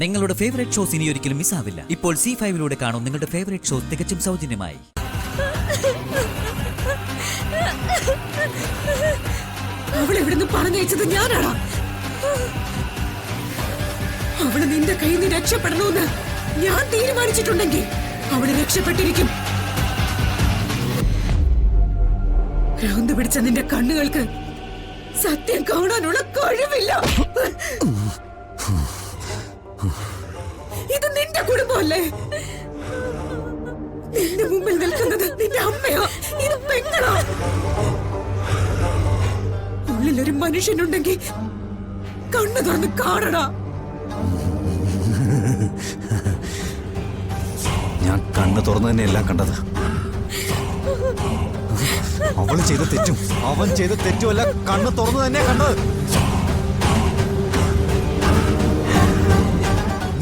നിങ്ങളുടെ favourite shows ഇനി ഒരിക്കലും മിസ്സാവില്ല. ഇപ്പോൾ C5 കാണും നിങ്ങളുടെ ഫേവറേറ്റ് ഷോസ് തികച്ചും സൗജന്യമായി. അവളെ ഇവിടുന്ന് പറഞ്ഞയച്ചത് ഞാനാണ്. അവള് നിന്റെ കയ്യിൽ നിന്ന് രക്ഷപ്പെടണമെന്ന് ഞാൻ തീരുമാനിച്ചിട്ടുണ്ടെങ്കിൽ അവള് രക്ഷപ്പെട്ടിരിക്കും. ഭ്രാന്ത് പിടിച്ച നിന്റെ കണ്ണുകൾക്ക് സത്യം കാണാനുള്ള കഴിവില്ല. ഇത് നിന്റെ കുടുംബമല്ലേ? നിന്റെ മുമ്പിൽ നിൽക്കുന്നത് നിന്റെ അമ്മയോ ഇത് പെങ്ങളോ? ഉള്ളിലൊരു മനുഷ്യനുണ്ടെങ്കിൽ കണ്ണു തുറന്ന് കാണടാ. ഞാൻ കണ്ണ് തുറന്നു തന്നെ എല്ലാം കണ്ടത്. അവൾ ചെയ്ത തെറ്റും അവൻ ചെയ്ത തെറ്റുമല്ല, കണ്ണ് തുറന്നു തന്നെ കണ്ടത്.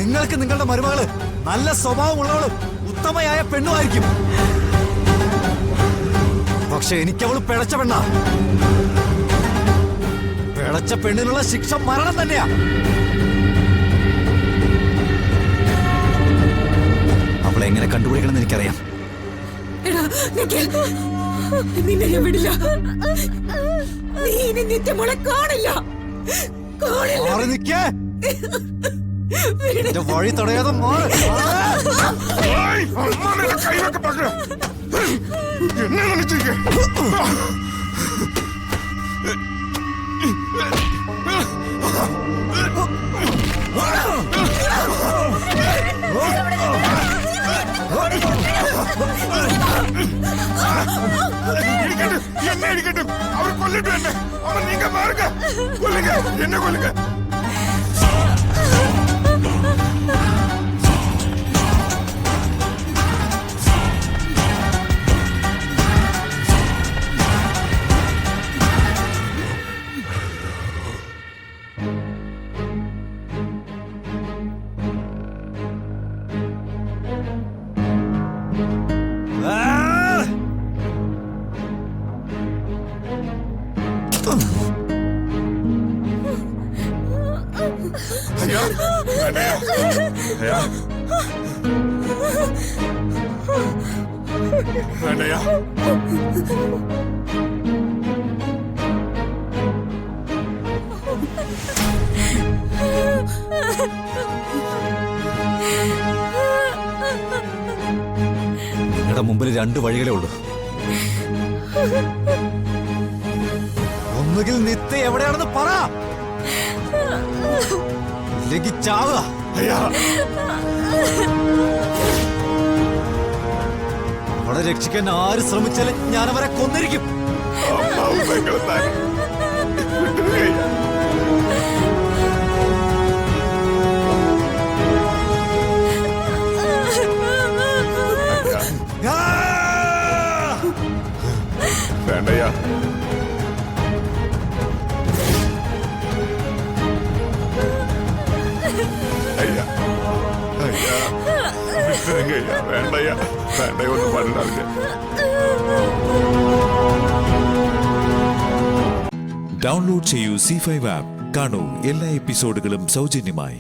നിങ്ങൾക്ക് നിങ്ങളുടെ മരുമകള് നല്ല സ്വഭാവമുള്ളവളും ഉത്തമയായ പെണ്ണുമായിരിക്കും. പക്ഷെ എനിക്കവള് പിഴച്ച പെണ്ണാ. പിഴച്ച പെണ്ണിനുള്ള ശിക്ഷ മരണം തന്നെയാ. അവളെ എങ്ങനെ കണ്ടുപിടിക്കണമെന്ന് എനിക്കറിയാം. നിന്നെ ഞാൻ വിടില്ല. നീ ഇനി നിത്യമോളെ കാണില്ല. വഴി തടയാതെ என்ன அடிக்கட்டும், அவர் கொல்லிட்டு என்ன, அவன் நீங்க பாருங்க, கொல்லுங்க, என்ன கொல்லுங்க. നിങ്ങളുടെ മുമ്പിൽ രണ്ട് വഴികളേ ഉള്ളൂ. ഒന്നുകിൽ നിത്യ എവിടെയാണെന്ന് പറ, ഇല്ലെങ്കിൽ ചാവുക. അവളെ രക്ഷിക്കാൻ ആര് ശ്രമിച്ചാലും ഞാൻ അവരെ കൊന്നിരിക്കും. വേണ്ടയ്യ, വേണ്ടയ്യ, വേണ്ടയ്യ, ഒന്നും പാടില്ല. ഡൗൺലോഡ് ചെയ്യൂ C5 ആപ്പ്. കാണൂ എല്ലാ എപ്പിസോഡുകളും സൗജന്യമായി.